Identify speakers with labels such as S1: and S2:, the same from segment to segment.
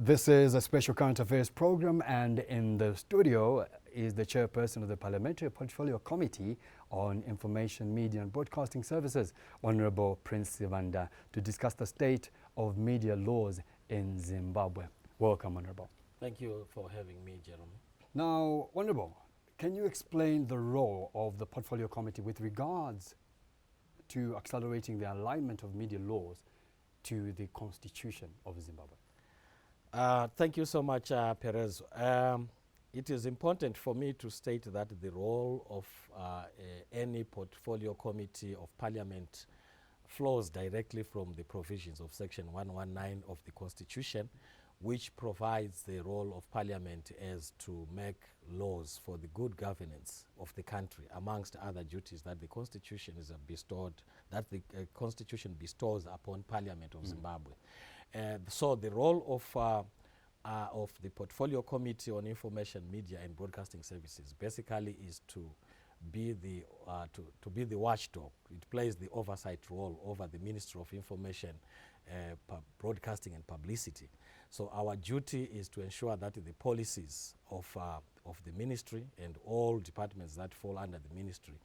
S1: This is a special current affairs program, and in the studio is the chairperson of the Parliamentary Portfolio Committee on Information, Media and Broadcasting Services, Hon Prince Sibanda, to discuss the state of media laws in Zimbabwe. Welcome, Honorable.
S2: Thank you for having me, Jerome.
S1: Now, Honorable, can you explain the role of the Portfolio Committee with regards to accelerating the alignment of media laws to the Constitution of Zimbabwe?
S2: Thank you so much, Perez. It is important for me to state that the role of any portfolio committee of Parliament flows directly from the provisions of Section 119 of the Constitution, which provides the role of Parliament as to make laws for the good governance of the country, amongst other duties that the Constitution is bestowed, that the Constitution bestows upon Parliament of Zimbabwe. So the role of the Portfolio Committee on Information, Media and Broadcasting Services basically is to be the watchdog. It plays the oversight role over the Ministry of Information, Broadcasting and Publicity. So our duty is to ensure that the policies of the ministry and all departments that fall under the ministry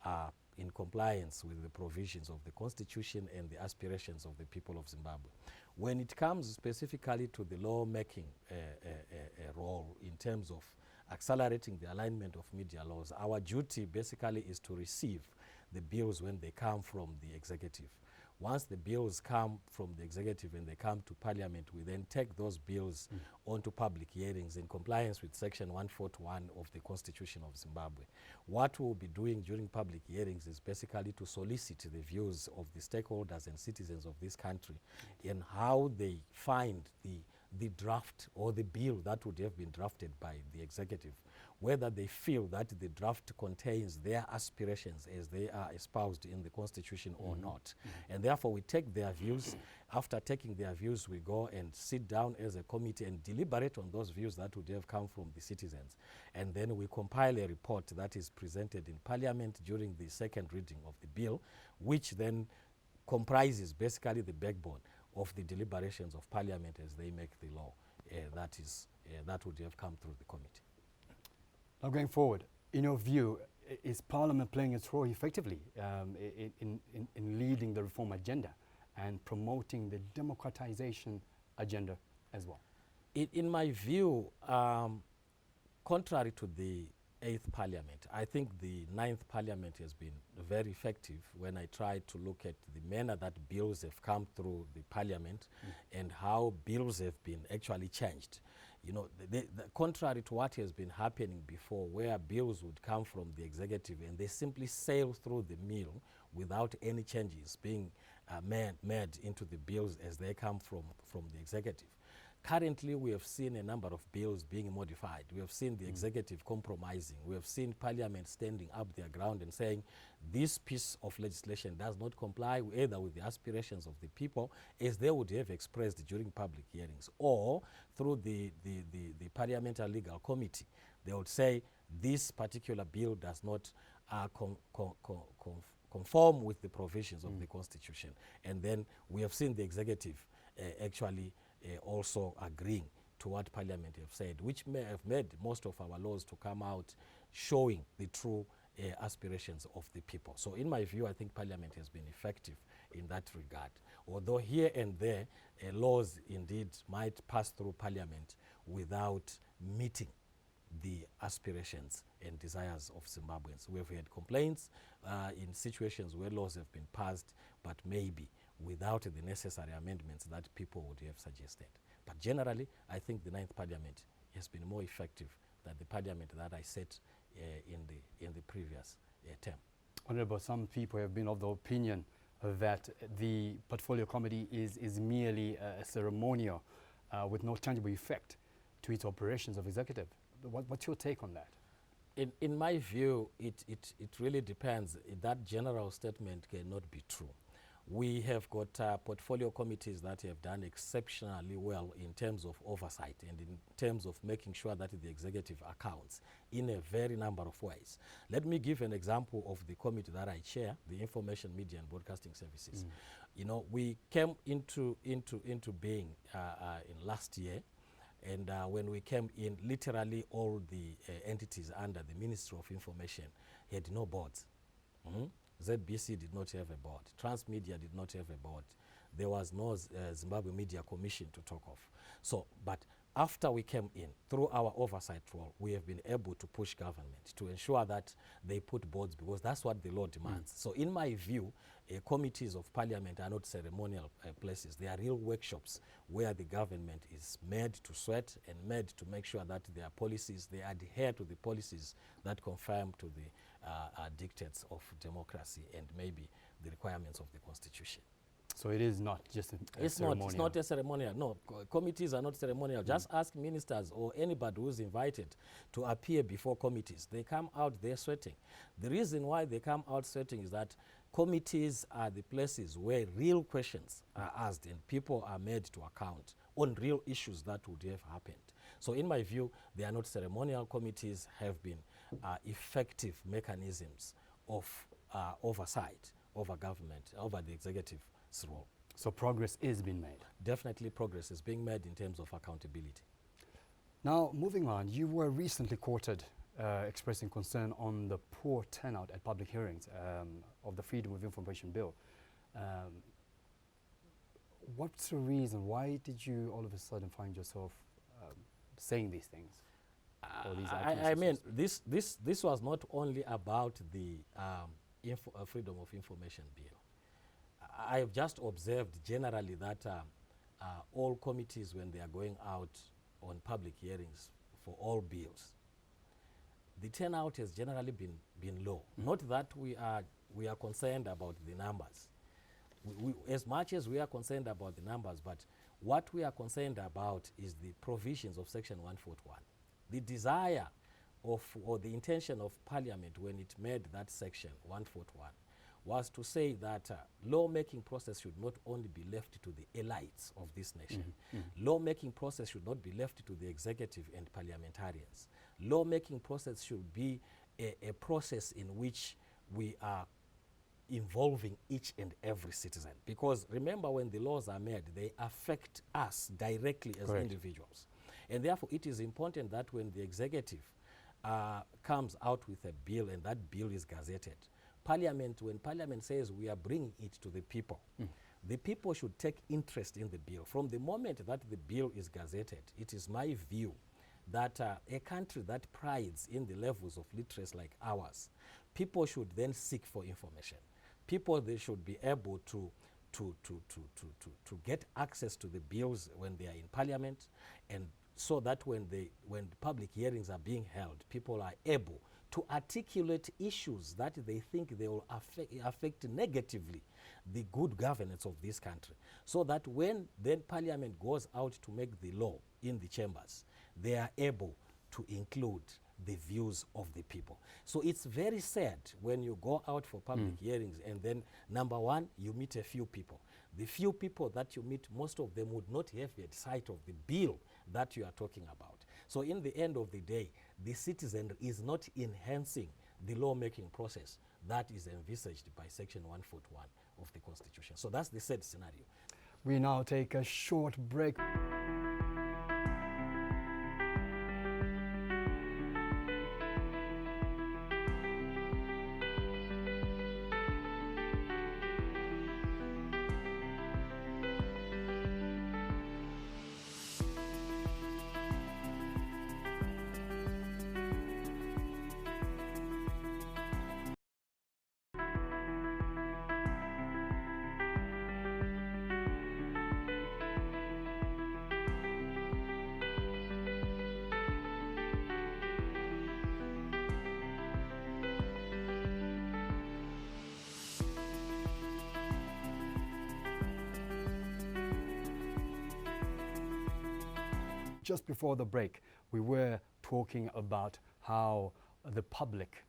S2: are in compliance with the provisions of the Constitution and the aspirations of the people of Zimbabwe. When it comes specifically to the law-making role in terms of accelerating the alignment of media laws, our duty basically is to receive the bills when they come from the executive. Once the bills come from the executive and they come to Parliament, we then take those bills onto public hearings in compliance with Section 141 of the Constitution of Zimbabwe. What we'll be doing during public hearings is basically to solicit the views of the stakeholders and citizens of this country in how they find the draft or the bill that would have been drafted by the executive, whether they feel that the draft contains their aspirations as they are espoused in the Constitution or not. And therefore we take their views. After taking their views, we go and sit down as a committee and deliberate on those views that would have come from the citizens. And then we compile a report that is presented in Parliament during the second reading of the bill, which then comprises basically the backbone of the deliberations of Parliament as they make the law that would have come through the committee.
S1: Now, going forward, in your view, is Parliament playing its role effectively in leading the reform agenda and promoting the democratization agenda as well?
S2: In my view, contrary to the 8th Parliament, I think the 9th Parliament has been very effective when I try to look at the manner that bills have come through the Parliament and how bills have been actually changed. You know, contrary to what has been happening before, where bills would come from the executive and they simply sail through the mill without any changes being made into the bills as they come from the executive. Currently, we have seen a number of bills being modified. We have seen the executive compromising. We have seen Parliament standing up their ground and saying this piece of legislation does not comply either with the aspirations of the people as they would have expressed during public hearings, or through the Parliamentary Legal Committee. They would say this particular bill does not conform with the provisions of the Constitution. And then we have seen the executive actually also agreeing to what Parliament have said, which may have made most of our laws to come out showing the true aspirations of the people. So in my view, I think Parliament has been effective in that regard. Although here and there, laws indeed might pass through Parliament without meeting the aspirations and desires of Zimbabweans. We have had complaints in situations where laws have been passed, but maybe without the necessary amendments that people would have suggested. But generally, I think the 9th Parliament has been more effective than the Parliament that I set in the previous term.
S1: Honourable, some people have been of the opinion that the Portfolio Committee is merely a ceremonial with no tangible effect to its operations of executive. What's your take on that?
S2: In my view, it really depends. That general statement cannot be true. We have got portfolio committees that have done exceptionally well in terms of oversight and in terms of making sure that the executive accounts in a very number of ways. Let me give an example of the committee that I chair, the Information, Media and Broadcasting Services. You know, we came into being in last year And when we came in, literally all the entities under the Ministry of Information had no boards. ZBC did not have a board. Transmedia did not have a board. There was no Zimbabwe Media Commission to talk of. So, but after we came in, through our oversight role, we have been able to push government to ensure that they put boards, because that's what the law demands. So in my view, committees of parliament are not ceremonial places. They are real workshops where the government is made to sweat and made to make sure that their policies, they adhere to the policies that conform to the dictates of democracy and maybe the requirements of the constitution.
S1: So it is not just a ceremonial.
S2: It's not a ceremonial. No, committees are not ceremonial. Just ask ministers or anybody who's invited to appear before committees. They come out there sweating. The reason why they come out sweating is that committees are the places where real questions are asked and people are made to account on real issues that would have happened. So in my view, they are not ceremonial. Committees have been effective mechanisms of oversight over government, over the executive role.
S1: So progress is being made.
S2: Definitely progress is being made in terms of accountability.
S1: Now, moving on, you were recently quoted expressing concern on the poor turnout at public hearings of the Freedom of Information Bill. What's the reason? Why did you all of a sudden find yourself saying these things?
S2: I mean, this was not only about the Freedom of Information Bill. I have just observed generally that all committees, when they are going out on public hearings for all bills, the turnout has generally been low. Not that we are concerned about the numbers. As much as we are concerned about the numbers, but what we are concerned about is the provisions of Section 141. The desire of, or the intention of Parliament when it made that Section 141 was to say that law-making process should not only be left to the elites of this nation. Law-making process should not be left to the executive and parliamentarians. Law-making process should be a process in which we are involving each and every citizen. Because remember, when the laws are made, they affect us directly as individuals. And therefore, it is important that when the executive comes out with a bill and that bill is gazetted, Parliament, when Parliament says we are bringing it to the people, the people should take interest in the bill. From the moment that the bill is gazetted, it is my view that a country that prides in the levels of literacy like ours, people should then seek for information. People, they should be able to get access to the bills when they are in Parliament, and so that when the public hearings are being held, people are able to articulate issues that they think they will affect negatively the good governance of this country, so that when then Parliament goes out to make the law in the chambers, they are able to include the views of the people. So it's very sad when you go out for public hearings and then, number one, you meet a few people. The few people that you meet, most of them would not have yet sight of the bill that you are talking about. So in the end of the day, the citizen is not enhancing the lawmaking process that is envisaged by Section 141 of the Constitution. So that's the sad scenario.
S1: We now take a short break. Just before the break, we were talking about how the public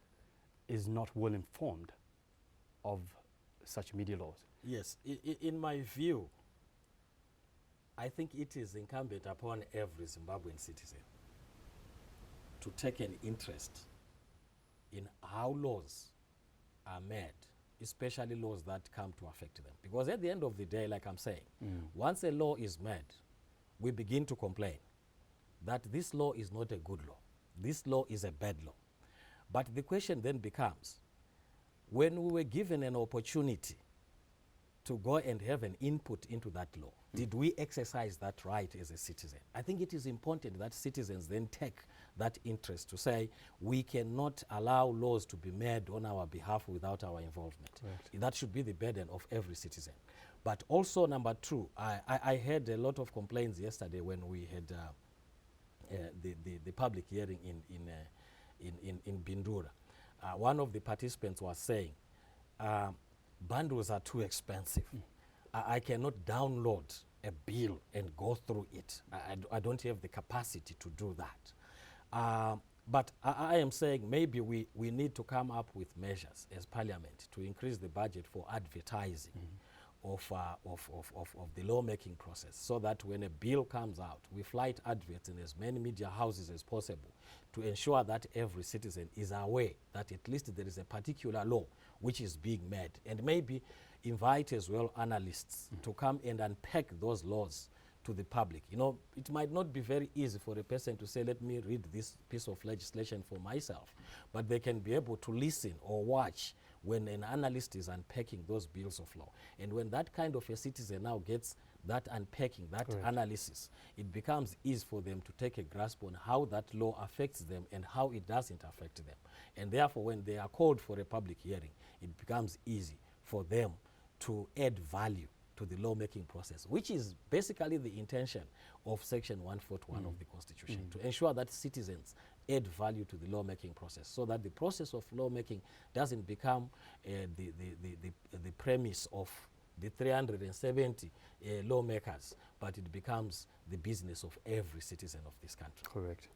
S1: is not well informed of such media laws.
S2: Yes, in my view, I think it is incumbent upon every Zimbabwean citizen to take an interest in how laws are made, especially laws that come to affect them. Because at the end of the day, like I'm saying, once a law is made, we begin to complain. that this law is not a good law. This law is a bad law. But the question then becomes, when we were given an opportunity to go and have an input into that law, did we exercise that right as a citizen? I think it is important that citizens then take that interest to say, we cannot allow laws to be made on our behalf without our involvement.
S1: Correct.
S2: That should be the burden of every citizen. But also, number two, I heard a lot of complaints yesterday when we had the public hearing in Bindura. One of the participants was saying, bundles are too expensive. I cannot download a bill and go through it. I don't have the capacity to do that. But I am saying maybe we need to come up with measures as Parliament to increase the budget for advertising of the lawmaking process, so that when a bill comes out, we flight adverts in as many media houses as possible to ensure that every citizen is aware that at least there is a particular law which is being made, and maybe invite as well analysts to come and unpack those laws to the public. You know, it might not be very easy for a person to say, let me read this piece of legislation for myself, but they can be able to listen or watch when an analyst is unpacking those bills of law. And when that kind of a citizen now gets that unpacking, that
S1: Correct.
S2: analysis, it becomes easy for them to take a grasp on how that law affects them and how it doesn't affect them. And therefore, when they are called for a public hearing, it becomes easy for them to add value to the lawmaking process, which is basically the intention of Section 141 of the Constitution, to ensure that citizens add value to the lawmaking process, so that the process of lawmaking doesn't become the premise of the 370 lawmakers, but it becomes the business of every citizen of this country.
S1: Correct.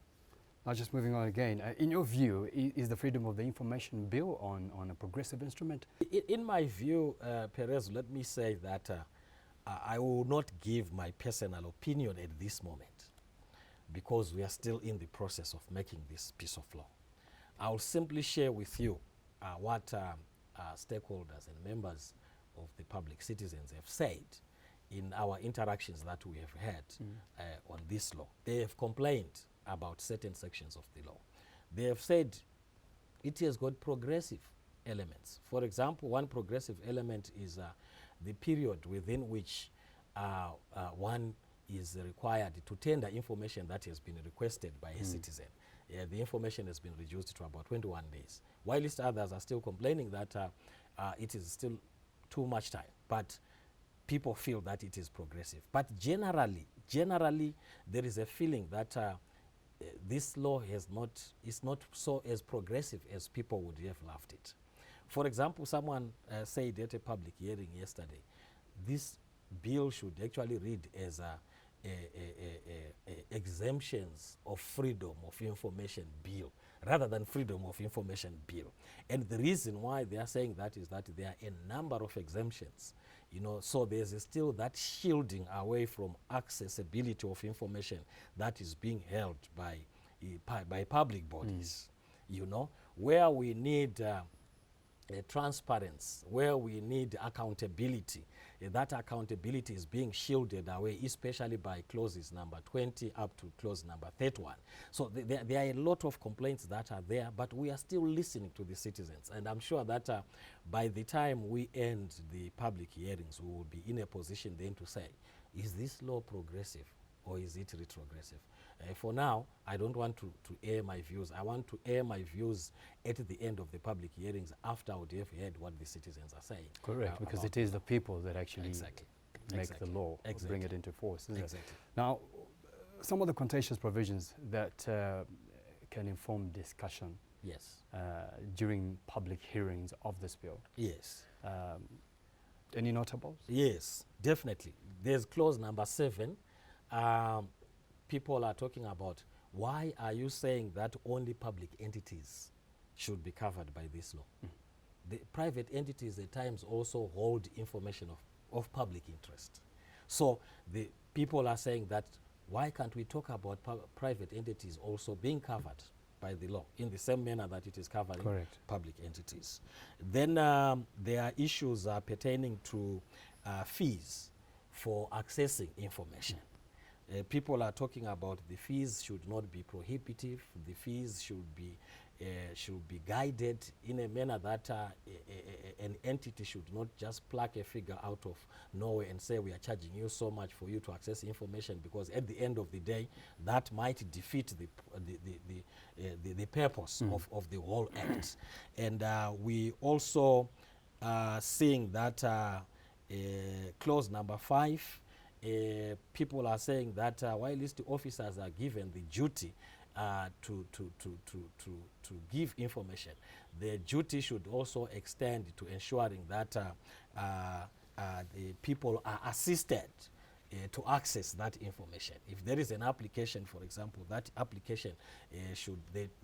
S1: Now, just moving on again, in your view, is the Freedom of the Information Bill on a progressive instrument?
S2: In my view, Perez, let me say that I will not give my personal opinion at this moment, because we are still in the process of making this piece of law. I will simply share with you what stakeholders and members of the public, citizens, have said in our interactions that we have had on this law. They have complained about certain sections of the law. They have said it has got progressive elements. For example, one progressive element is the period within which one is required to tender information that has been requested by a citizen. The information has been reduced to about 21 days, whilst others are still complaining that it is still too much time. But people feel that it is progressive. But generally, there is a feeling that this law is not so as progressive as people would have loved it. For example, someone said at a public hearing yesterday, this bill should actually read as exemptions of freedom of information bill, rather than freedom of information bill. And the reason why they are saying that is that there are a number of exemptions, you know, so there's still that shielding away from accessibility of information that is being held by public bodies, you know, where we need transparency, where we need accountability. That accountability is being shielded away, especially by clauses number 20 up to clause number 31. So there are a lot of complaints that are there, but we are still listening to the citizens. And I'm sure that by the time we end the public hearings, we will be in a position then to say, is this law progressive or is it retrogressive? For now, I don't want to air my views. I want to air my views at the end of the public hearings, after I would have heard what the citizens are saying.
S1: Correct, because it is the people that actually make the law, bring it into force, isn't it? Now, some of the contentious provisions that can inform discussion during public hearings of this bill.
S2: Yes.
S1: Any notables?
S2: Yes, definitely. There's clause number 7. People are talking about, why are you saying that only public entities should be covered by this law? The private entities at times also hold information of public interest. So the people are saying that, why can't we talk about private entities also being covered by the law in the same manner that it is covering public entities? Then there are issues pertaining to fees for accessing information. People are talking about the fees should not be prohibitive. The fees should be guided in a manner that an entity should not just pluck a figure out of nowhere and say we are charging you so much for you to access information, because at the end of the day that might defeat the purpose of the whole act. And we also seeing that clause number 5, people are saying that while list officers are given the duty to give information, the duty should also extend to ensuring that the people are assisted to access that information. If there is an application, for example, that application they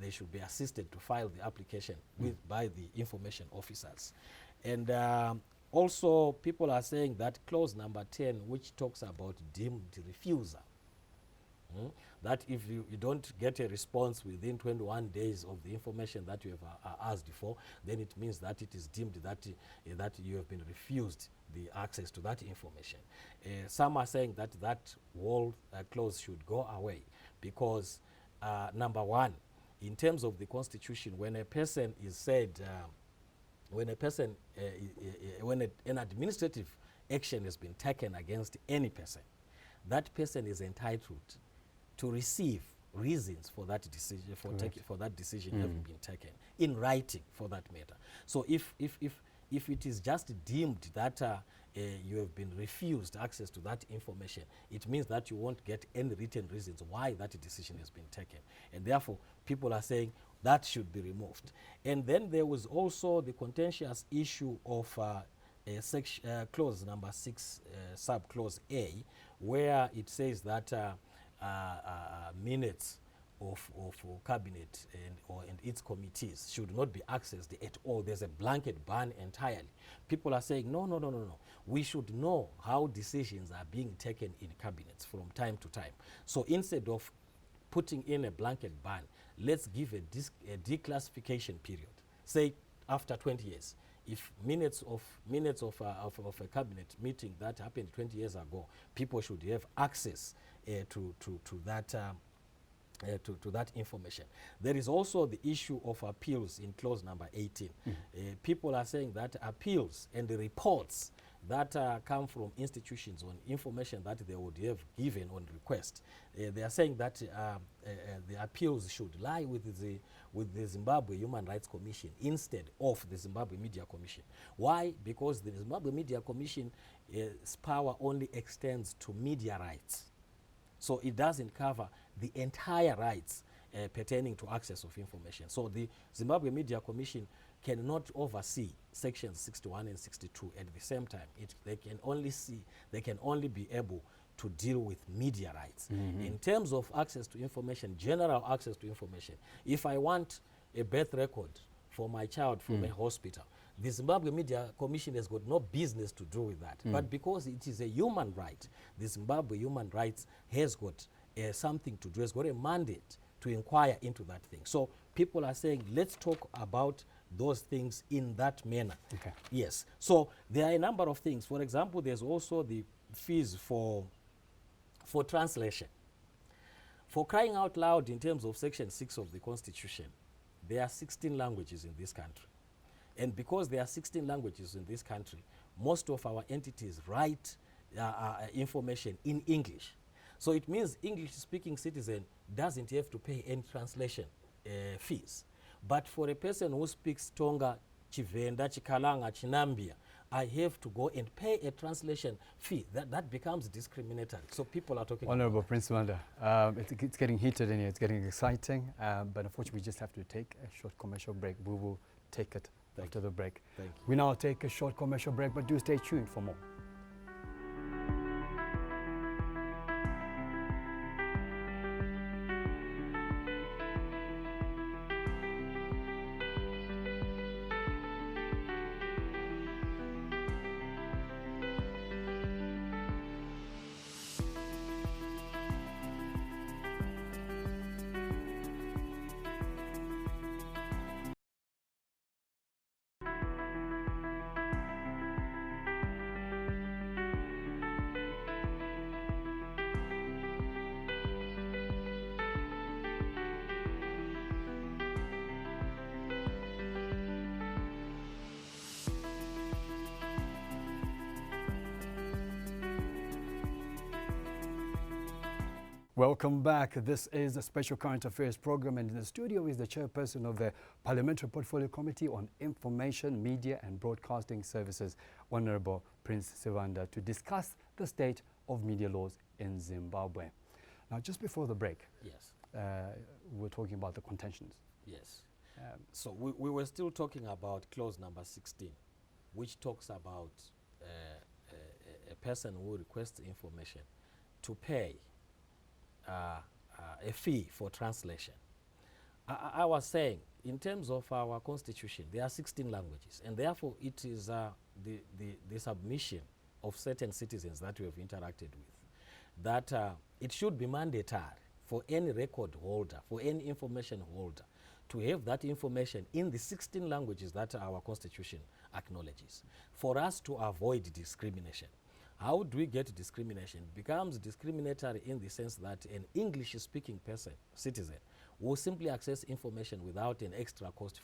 S2: should be assisted to file the application by the information officers. And also people are saying that clause number 10, which talks about deemed refusal, that if you don't get a response within 21 days of the information that you have asked for, then it means that it is deemed that you have been refused the access to that information. Some are saying that that whole clause should go away because, number 1, in terms of the Constitution, when a person is said, when an administrative action has been taken against any person, that person is entitled to receive reasons for that decision, for that decision having been taken in writing, for that matter. So if it is just deemed that you have been refused access to that information, it means that you won't get any written reasons why that decision has been taken. And therefore, people are saying that should be removed. And then there was also the contentious issue of clause number 6, subclause A, where it says that minutes of cabinet and its committees should not be accessed at all. There's a blanket ban entirely. People are saying, no. We should know how decisions are being taken in cabinets from time to time. So instead of putting in a blanket ban, let's give a declassification period. Say after 20 years. If minutes of a cabinet meeting that happened 20 years ago, people should have access to that information. There is also the issue of appeals in clause number 18. People are saying that appeals and the reports that come from institutions on information that they would have given on request, they are saying that the appeals should lie with the Zimbabwe Human Rights Commission instead of the Zimbabwe Media Commission. Why? Because the Zimbabwe Media Commission's power only extends to media rights. So it doesn't cover the entire rights pertaining to access of information. So the Zimbabwe Media Commission cannot oversee sections 61 and 62 at the same time. They can only be able to deal with media rights. In terms of access to information, general access to information, if I want a birth record for my child from a hospital, the Zimbabwe Media Commission has got no business to do with that. But because it is a human right, the Zimbabwe Human Rights has got something to do, has got a mandate to inquire into that thing. So people are saying, let's talk about those things in that manner.
S1: Okay.
S2: Yes. So there are a number of things. For example, there's also the fees for translation. For crying out loud, in terms of Section 6 of the Constitution, there are 16 languages in this country. And because there are 16 languages in this country, most of our entities write information in English. So it means English-speaking citizen doesn't have to pay any translation fees. But for a person who speaks Tonga, Chivenda, Chikalanga, Chinambia, I have to go and pay a translation fee. That becomes discriminatory. So people are talking
S1: Honorable Prince Sibanda, it's getting heated in here, it's getting exciting, but unfortunately we just have to take a short commercial break. We will take it after the break.
S2: Thank you.
S1: We now take a short commercial break, but do stay tuned for more. Welcome back. This is a special current affairs program, and in the studio is the chairperson of the Parliamentary Portfolio Committee on Information, Media and Broadcasting Services, Honorable Prince Sibanda, to discuss the state of media laws in Zimbabwe. Now, just before the break,
S2: Yes.
S1: we were talking about the contentions.
S2: Yes. So we were still talking about clause number 16, which talks about a person who requests information to pay a fee for translation. I was saying, in terms of our constitution, there are 16 languages, and therefore it is the submission of certain citizens that we have interacted with, that it should be mandatory for any record holder, for any information holder, to have that information in the 16 languages that our constitution acknowledges, for us to avoid discrimination. How do we get discrimination? It becomes discriminatory in the sense that an English-speaking citizen, will simply access information without an extra cost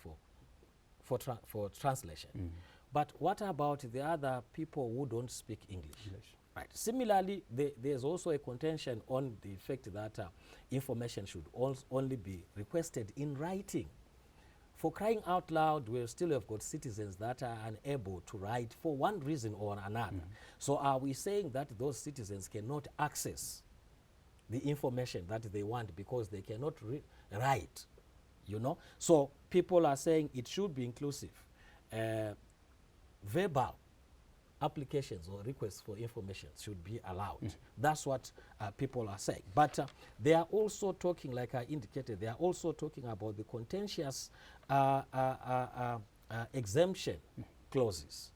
S2: for translation. Mm. But what about the other people who don't speak English? Right. Similarly, there's also a contention on the fact that information should only be requested in writing. For crying out loud, we still have got citizens that are unable to write for one reason or another. So are we saying that those citizens cannot access the information that they want because they cannot write, you know? So people are saying it should be inclusive. Verbal applications or requests for information should be allowed. That's what people are saying. But they are also talking, like I indicated, they are also talking about the contentious exemption clauses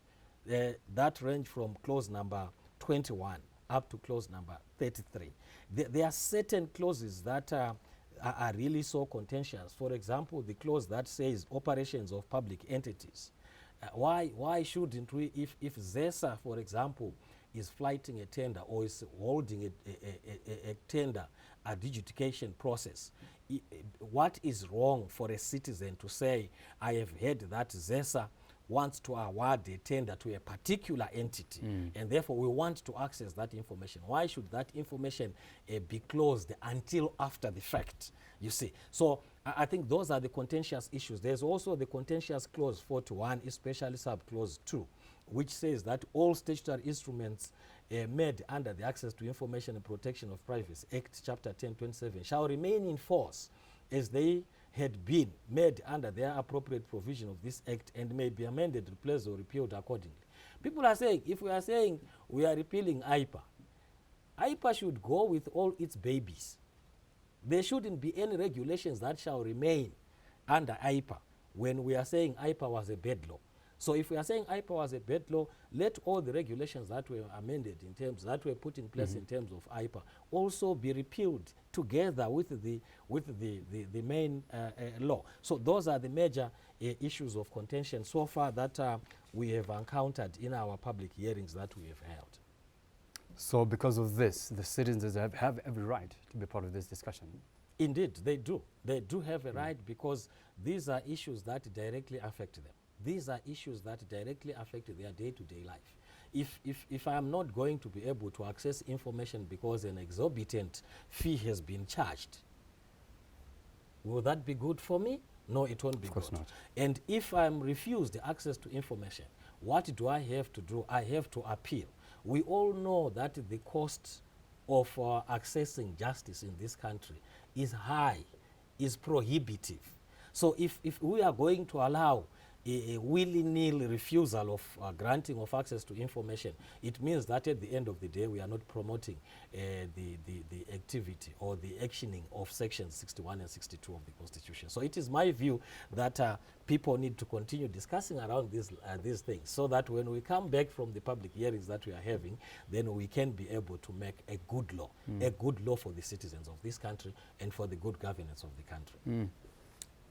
S2: that range from clause number 21 up to clause number 33. There are certain clauses that are really so contentious. For example, the clause that says operations of public entities. Why shouldn't we, if ZESA, for example, is flighting a tender or is holding a tender adjudication process, what is wrong for a citizen to say, I have heard that ZESA wants to award a tender to a particular entity, and therefore we want to access that information? Why should that information be closed until after the fact, you see? So I think those are the contentious issues. There's also the contentious clause 41, especially sub-clause 2, which says that all statutory instruments made under the Access to Information and Protection of Privacy Act, Chapter 1027, shall remain in force as they had been made under their appropriate provision of this Act and may be amended, replaced, or repealed accordingly. People are saying, if we are saying we are repealing IPA, IPA should go with all its babies. There shouldn't be any regulations that shall remain under IPA when we are saying IPA was a bad law. So if we are saying IPA was a bad law, let all the regulations that were amended in terms, that were put in place in terms of IPA, also be repealed together with the main law. So those are the major issues of contention so far that we have encountered in our public hearings that we have held.
S1: So because of this, the citizens have every right to be part of this discussion?
S2: Indeed, they do. They do have a right, because these are issues that directly affect them. These are issues that directly affect their day-to-day life. If I am not going to be able to access information because an exorbitant fee has been charged, will that be good for me? No, it won't be good. Of course not. And if I'm refused access to information, what do I have to do? I have to appeal. We all know that the cost of accessing justice in this country is high, is prohibitive. So if we are going to allow a willy-nilly refusal of granting of access to information, it means that at the end of the day we are not promoting the activity or the actioning of sections 61 and 62 of the Constitution. So it is my view that people need to continue discussing around these things, so that when we come back from the public hearings that we are having, then we can be able to make a good law for the citizens of this country and for the good governance of the country.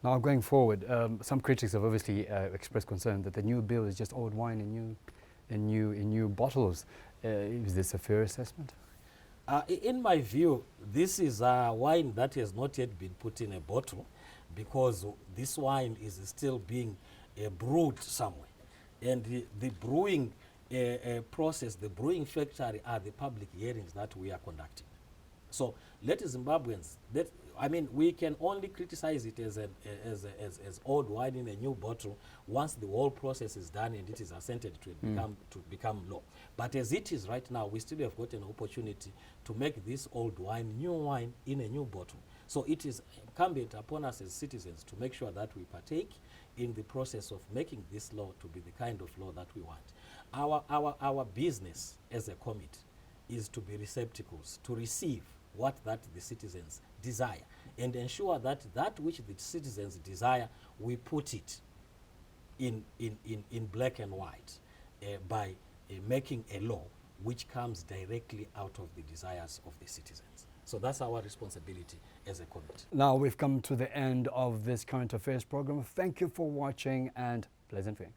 S1: Now, going forward, some critics have obviously expressed concern that the new bill is just old wine in new bottles. Is this a fair assessment?
S2: In my view, this is wine that has not yet been put in a bottle, because this wine is still being brewed somewhere. And the brewing process, the brewing factory, are the public hearings that we are conducting. So let Zimbabweans, we can only criticize it as old wine in a new bottle once the whole process is done and it is assented to, become law. But as it is right now, we still have got an opportunity to make this old wine new wine in a new bottle. So it is incumbent upon us as citizens to make sure that we partake in the process of making this law to be the kind of law that we want. Our business as a committee is to be receptacles, to receive what that the citizens desire and ensure that that which the citizens desire, we put it in black and white by making a law which comes directly out of the desires of the citizens. So that's our responsibility as a committee.
S1: Now we've come to the end of this current affairs program. Thank you for watching and pleasant viewing.